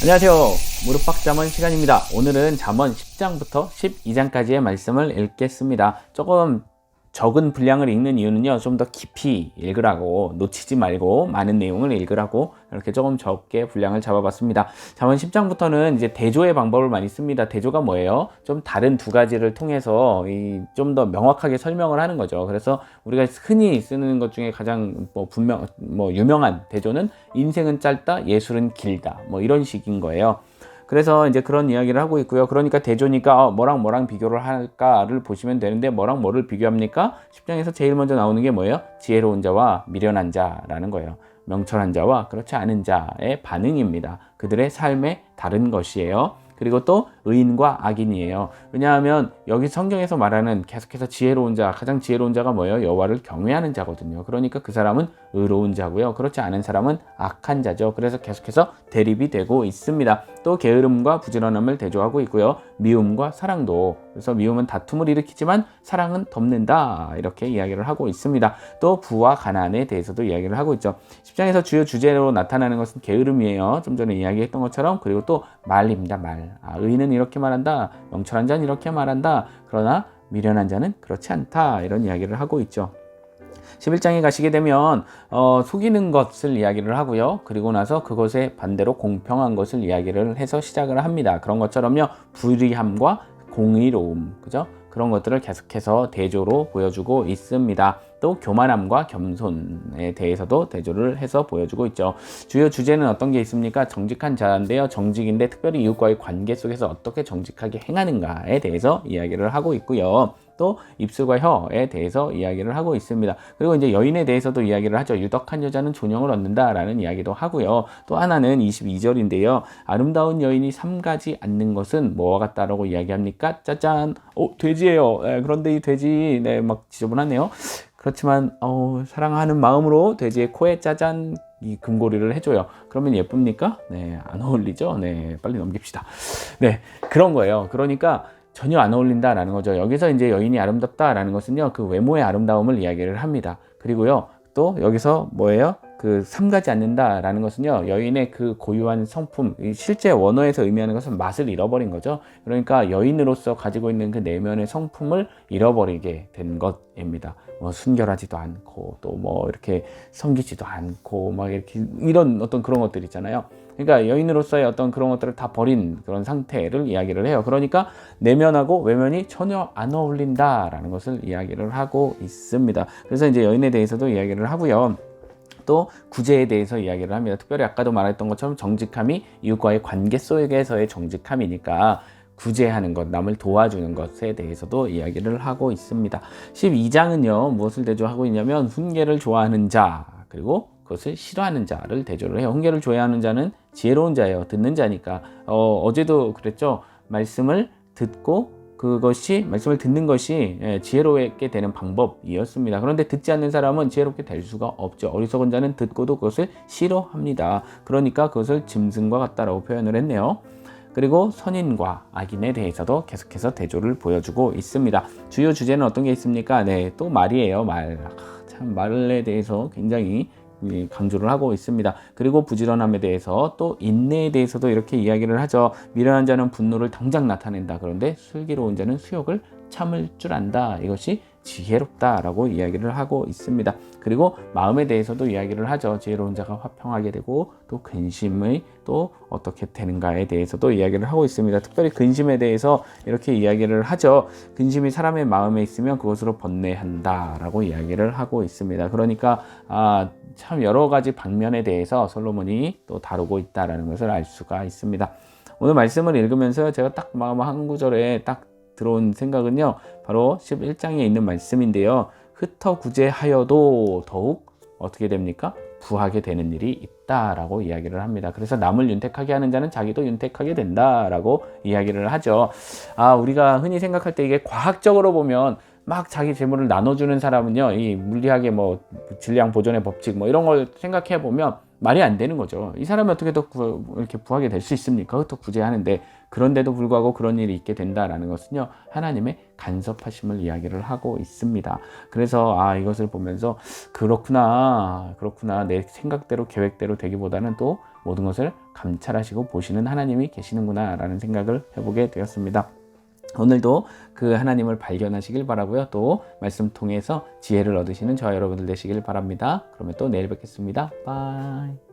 안녕하세요. 무릎팍자문 시간입니다. 오늘은 잠언 10장부터 12장까지의 말씀을 읽겠습니다. 조금 적은 분량을 읽는 이유는요, 좀 더 깊이 읽으라고, 놓치지 말고 많은 내용을 읽으라고 이렇게 조금 적게 분량을 잡아봤습니다. 잠언 10장부터는 이제 대조의 방법을 많이 씁니다. 대조가 뭐예요? 좀 다른 두 가지를 통해서 좀 더 명확하게 설명을 하는 거죠. 그래서 우리가 흔히 쓰는 것 중에 가장 유명한 대조는 인생은 짧다, 예술은 길다, 이런 식인 거예요. 그래서 이제 그런 이야기를 하고 있고요. 그러니까 대조니까 뭐랑 비교를 할까를 보시면 되는데, 뭐랑 뭐를 비교합니까? 10장에서 제일 먼저 나오는 게 뭐예요? 지혜로운 자와 미련한 자라는 거예요. 명철한 자와 그렇지 않은 자의 반응입니다. 그들의 삶에 다른 것이에요. 그리고 또 의인과 악인이에요. 왜냐하면 여기 성경에서 말하는 계속해서 지혜로운 자, 가장 지혜로운 자가 뭐예요? 여호와를 경외하는 자거든요. 그러니까 그 사람은 의로운 자고요. 그렇지 않은 사람은 악한 자죠. 그래서 계속해서 대립이 되고 있습니다. 또 게으름과 부지런함을 대조하고 있고요. 미움과 사랑도. 그래서 미움은 다툼을 일으키지만 사랑은 덮는다. 이렇게 이야기를 하고 있습니다. 또 부와 가난에 대해서도 이야기를 하고 있죠. 10장에서 주요 주제로 나타나는 것은 게으름이에요. 좀 전에 이야기했던 것처럼. 그리고 또 말입니다. 말. 의인은 이렇게 말한다. 명철한 자는 이렇게 말한다. 그러나 미련한 자는 그렇지 않다. 이런 이야기를 하고 있죠. 11장에 가시게 되면 속이는 것을 이야기를 하고요. 그리고 나서 그것에 반대로 공평한 것을 이야기를 해서 시작을 합니다. 그런 것처럼요. 불의함과 공의로움, 그죠? 그런 것들을 계속해서 대조로 보여주고 있습니다. 또 교만함과 겸손에 대해서도 대조를 해서 보여주고 있죠. 주요 주제는 어떤 게 있습니까? 정직한 자인데요. 정직인데 특별히 이웃과의 관계 속에서 어떻게 정직하게 행하는가에 대해서 이야기를 하고 있고요. 또 입술과 혀에 대해서 이야기를 하고 있습니다. 그리고 이제 여인에 대해서도 이야기를 하죠. 유덕한 여자는 존영을 얻는다라는 이야기도 하고요. 또 하나는 22절인데요. 아름다운 여인이 삼가지 않는 것은 뭐와 같다라고 이야기합니까? 짜잔, 돼지예요. 그런데 이 돼지, 막 지저분하네요. 그렇지만 사랑하는 마음으로 돼지의 코에 짜잔 이 금고리를 해줘요. 그러면 예쁩니까? 네, 안 어울리죠? 네, 빨리 넘깁시다. 네, 그런 거예요. 그러니까 전혀 안 어울린다라는 거죠. 여기서 이제 여인이 아름답다라는 것은요, 그 외모의 아름다움을 이야기를 합니다. 그리고요, 또 여기서 뭐예요? 그 삼가지 않는다라는 것은요, 여인의 그 고유한 성품, 실제 원어에서 의미하는 것은 맛을 잃어버린 거죠. 그러니까 여인으로서 가지고 있는 그 내면의 성품을 잃어버리게 된 것입니다. 순결하지도 않고 또 이렇게 섬기지도 않고 막 이렇게 이런 어떤 그런 것들 있잖아요. 그러니까 여인으로서의 어떤 그런 것들을 다 버린 그런 상태를 이야기를 해요. 그러니까 내면하고 외면이 전혀 안 어울린다라는 것을 이야기를 하고 있습니다. 그래서 이제 여인에 대해서도 이야기를 하고요. 또 구제에 대해서 이야기를 합니다. 특별히 아까도 말했던 것처럼 정직함이 이웃과의 관계 속에서의 정직함이니까 구제하는 것, 남을 도와주는 것에 대해서도 이야기를 하고 있습니다. 12장은요, 무엇을 대조하고 있냐면 훈계를 좋아하는 자, 그리고 그것을 싫어하는 자를 대조를 해요. 훈계를 좋아하는 자는 지혜로운 자예요. 듣는 자니까. 어제도 그랬죠. 말씀을 듣고 말씀을 듣는 것이 지혜롭게 되는 방법이었습니다. 그런데 듣지 않는 사람은 지혜롭게 될 수가 없죠. 어리석은 자는 듣고도 그것을 싫어합니다. 그러니까 그것을 짐승과 같다라고 표현을 했네요. 그리고 선인과 악인에 대해서도 계속해서 대조를 보여주고 있습니다. 주요 주제는 어떤 게 있습니까? 네, 또 말이에요. 참 말에 대해서 굉장히 강조를 하고 있습니다. 그리고 부지런함에 대해서 또 인내에 대해서도 이렇게 이야기를 하죠. 미련한 자는 분노를 당장 나타낸다. 그런데 슬기로운 자는 수욕을 참을 줄 안다. 이것이 지혜롭다라고 이야기를 하고 있습니다. 그리고 마음에 대해서도 이야기를 하죠. 지혜로운 자가 화평하게 되고 또 근심이 또 어떻게 되는가에 대해서도 이야기를 하고 있습니다. 특별히 근심에 대해서 이렇게 이야기를 하죠. 근심이 사람의 마음에 있으면 그것으로 번뇌한다라고 이야기를 하고 있습니다. 그러니까 참 여러 가지 방면에 대해서 솔로몬이 또 다루고 있다라는 것을 알 수가 있습니다. 오늘 말씀을 읽으면서 제가 딱 한 구절에 딱 들어온 생각은요, 바로 11장에 있는 말씀인데요. 흩어 구제하여도 더욱 어떻게 됩니까? 부하게 되는 일이 있다라고 이야기를 합니다. 그래서 남을 윤택하게 하는 자는 자기도 윤택하게 된다라고 이야기를 하죠. 우리가 흔히 생각할 때 이게 과학적으로 보면 막 자기 재물을 나눠주는 사람은요, 이 물리학의 질량 보존의 법칙 이런 걸 생각해 보면 말이 안 되는 거죠. 이 사람이 어떻게 더 이렇게 부하게 될 수 있습니까? 그것도 구제하는데 그런데도 불구하고 그런 일이 있게 된다라는 것은요, 하나님의 간섭하심을 이야기를 하고 있습니다. 그래서 이것을 보면서 그렇구나 내 생각대로 계획대로 되기보다는 또 모든 것을 감찰하시고 보시는 하나님이 계시는구나 라는 생각을 해보게 되었습니다. 오늘도 그 하나님을 발견하시길 바라고요. 또 말씀 통해서 지혜를 얻으시는 저와 여러분들 되시길 바랍니다. 그러면 또 내일 뵙겠습니다. 바이.